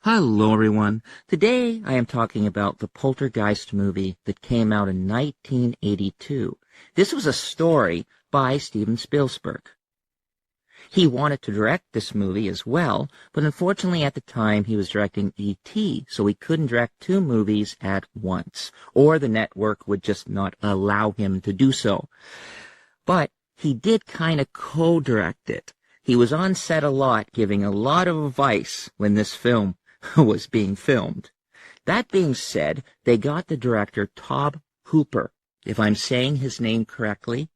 Hello, everyone. Today I am talking about the Poltergeist movie that came out in 1982. This was a story by Steven Spielberg. He wanted to direct this movie as well, but unfortunately at the time he was directing E.T., so he couldn't direct two movies at once, or the network would just not allow him to do so. But he did kind of co-direct it. He was on set a lot, giving a lot of advice when this film was being filmed. That being said, they got the director Tobe Hooper, if I'm saying his name correctly,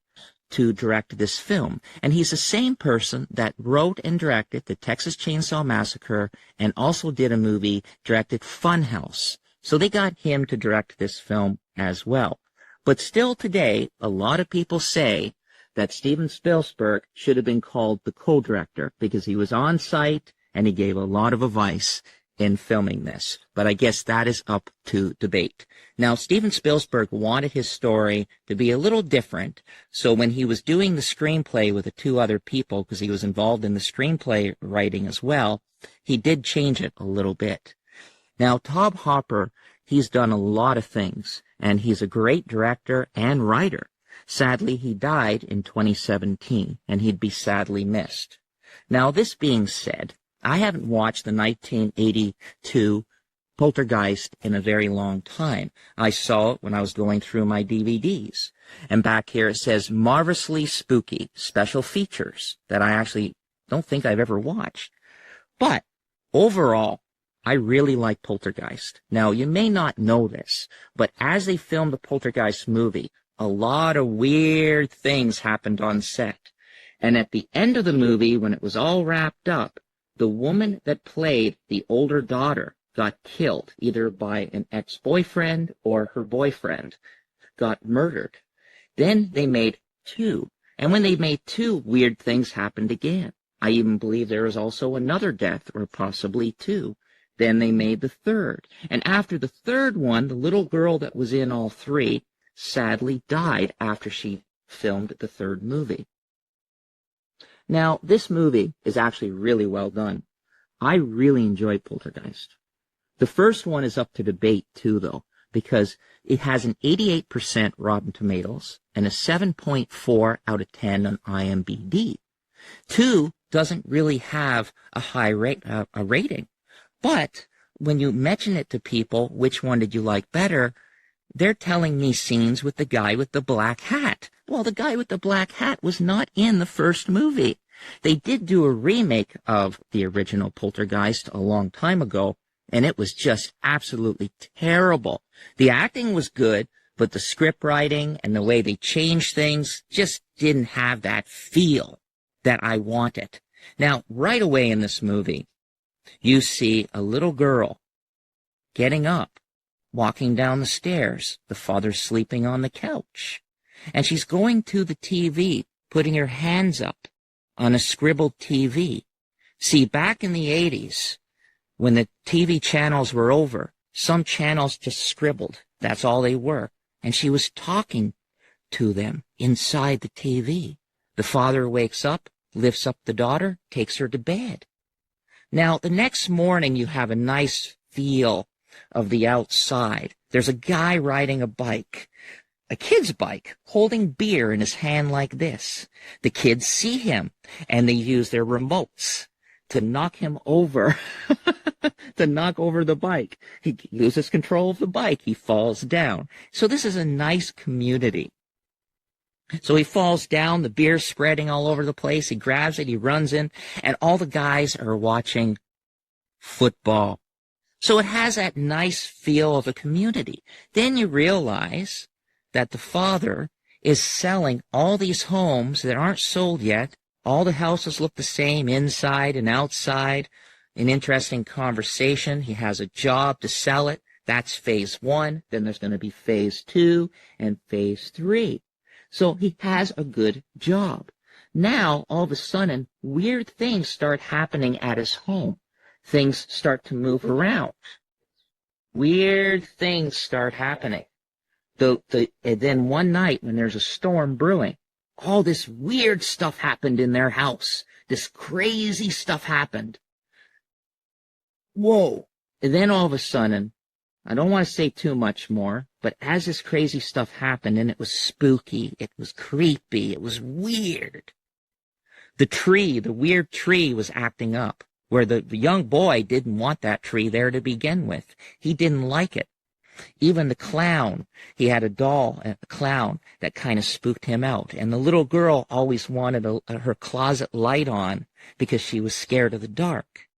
to direct this film. And he's the same person that wrote and directed the Texas Chainsaw Massacre and also did a movie, directed Funhouse. So they got him to direct this film as well. But still today, a lot of people say that Steven Spielberg should have been called the co-director because he was on site and he gave a lot of advice in filming this. But I guess that is up to debate. Now, Steven Spielberg wanted his story to be a little different, so when he was doing the screenplay with the two other people, because he was involved in the screenplay writing as well, he did change it a little bit. Now, Tobe Hooper, he's done a lot of things, and he's a great director and writer. Sadly, he died in 2017, and he'd be sadly missed. Now, this being said, I haven't watched the 1982 Poltergeist in a very long time. I saw it when I was going through my DVDs. And back here it says, marvelously spooky special features that I actually don't think I've ever watched. But overall, I really like Poltergeist. Now, you may not know this, but as they filmed the Poltergeist movie, a lot of weird things happened on set. And at the end of the movie, when it was all wrapped up, the woman that played the older daughter got killed, either by an ex-boyfriend or her boyfriend got murdered. Then they made two. And when they made two, weird things happened again. I even believe there was also another death, or possibly two. Then they made the third. And after the third one, the little girl that was in all three sadly died after she filmed the third movie. Now, this movie is actually really well done. I really enjoyed Poltergeist. The first one is up to debate, too, though, because it has an 88% Rotten Tomatoes and a 7.4 out of 10 on IMDb. 2 doesn't really have a high rating. But when you mention it to people, which one did you like better, they're telling me scenes with the guy with the black hat. Well, the guy with the black hat was not in the first movie. They did do a remake of the original Poltergeist a long time ago, and it was just absolutely terrible. The acting was good, but the script writing and the way they changed things just didn't have that feel that I wanted. Now, right away in this movie, you see a little girl getting up, walking down the stairs. The father's sleeping on the couch. And she's going to the TV, putting her hands up on a scribbled TV. See, back in the 80s, when the TV channels were over, some channels just scribbled. That's all they were. And she was talking to them inside the TV. The father wakes up, lifts up the daughter, takes her to bed. Now, the next morning, you have a nice feel of the outside. There's a guy riding a bike, a kid's bike, holding beer in his hand like this. The kids see him, and they use their remotes to knock him over, to knock over the bike. He loses control of the bike. He falls down. So this is a nice community. So he falls down, the beer's spreading all over the place. He grabs it, he runs in, and all the guys are watching football. So it has that nice feel of a community. Then you realize that the father is selling all these homes that aren't sold yet. All the houses look the same inside and outside. An interesting conversation. He has a job to sell it. That's phase 1. Then there's going to be phase 2 and phase 3. So he has a good job. Now, all of a sudden, weird things start happening at his home. Things start to move around. Weird things start happening. And then one night when there's a storm brewing, all this weird stuff happened in their house. This crazy stuff happened. Whoa, And then all of a sudden, I don't want to say too much more, but as this crazy stuff happened, and it was spooky, it was creepy, it was weird. The weird tree was acting up, where the young boy didn't want that tree there to begin with. He didn't like it. Even the clown, he had a doll, a clown, that kind of spooked him out. And the little girl always wanted her closet light on because she was scared of the dark.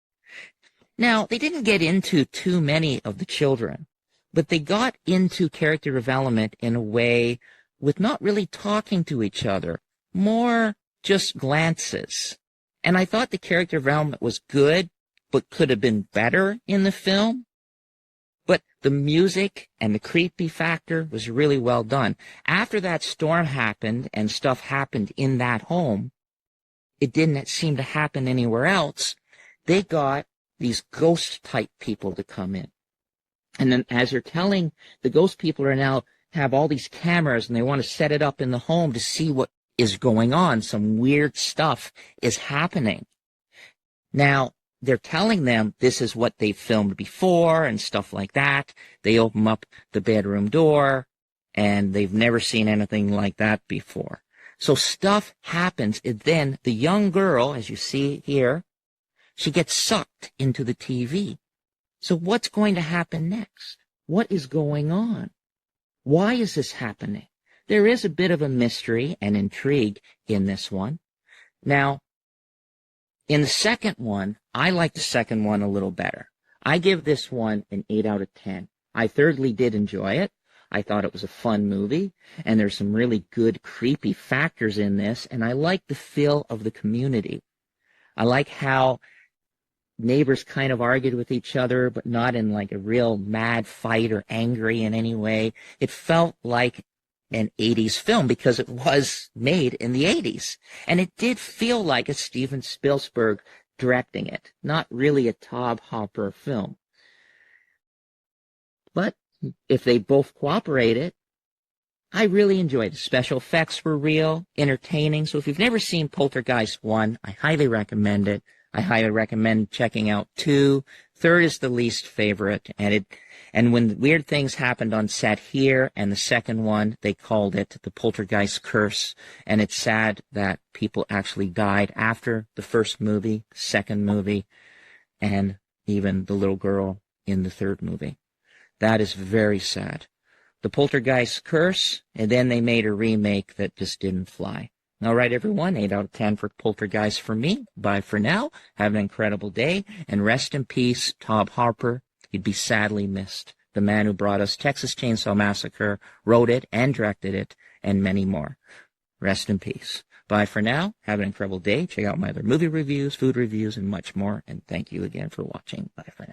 Now, they didn't get into too many of the children, but they got into character development in a way with not really talking to each other, more just glances. And I thought the character development was good, but could have been better in the film. But the music and the creepy factor was really well done. After that storm happened and stuff happened in that home, it didn't seem to happen anywhere else. They got these ghost-type people to come in. And then as they're telling, the ghost people are now have all these cameras and they want to set it up in the home to see what is going on. Some weird stuff is happening. Now, they're telling them this is what they've filmed before and stuff like that. They open up the bedroom door and they've never seen anything like that before. So stuff happens, and then the young girl, as you see here, she gets sucked into the TV. So what's going to happen next? What is going on? Why is this happening? There is a bit of a mystery and intrigue in this one. Now, in the second one, I like the second one a little better. I give this one an 8 out of 10. I thoroughly did enjoy it. I thought it was a fun movie, and there's some really good creepy factors in this, and I like the feel of the community. I like how neighbors kind of argued with each other, but not in like a real mad fight or angry in any way. It felt like an 80s film because it was made in the 80s. And it did feel like a Steven Spielberg directing it, not really a Tobe Hooper film. But if they both cooperated, I really enjoyed it. Special effects were real, entertaining. So if you've never seen Poltergeist 1, I highly recommend it. I highly recommend checking out 2. 3rd is the least favorite, and when weird things happened on set here, and the second one, they called it the Poltergeist Curse, and it's sad that people actually died after the first movie, second movie, and even the little girl in the third movie. That is very sad. The Poltergeist Curse, and then they made a remake that just didn't fly. All right, everyone, 8 out of 10 for Poltergeist for me. Bye for now. Have an incredible day, and rest in peace, Tobe Hooper. He'd be sadly missed. The man who brought us Texas Chainsaw Massacre, wrote it and directed it, and many more. Rest in peace. Bye for now. Have an incredible day. Check out my other movie reviews, food reviews, and much more. And thank you again for watching. Bye for now.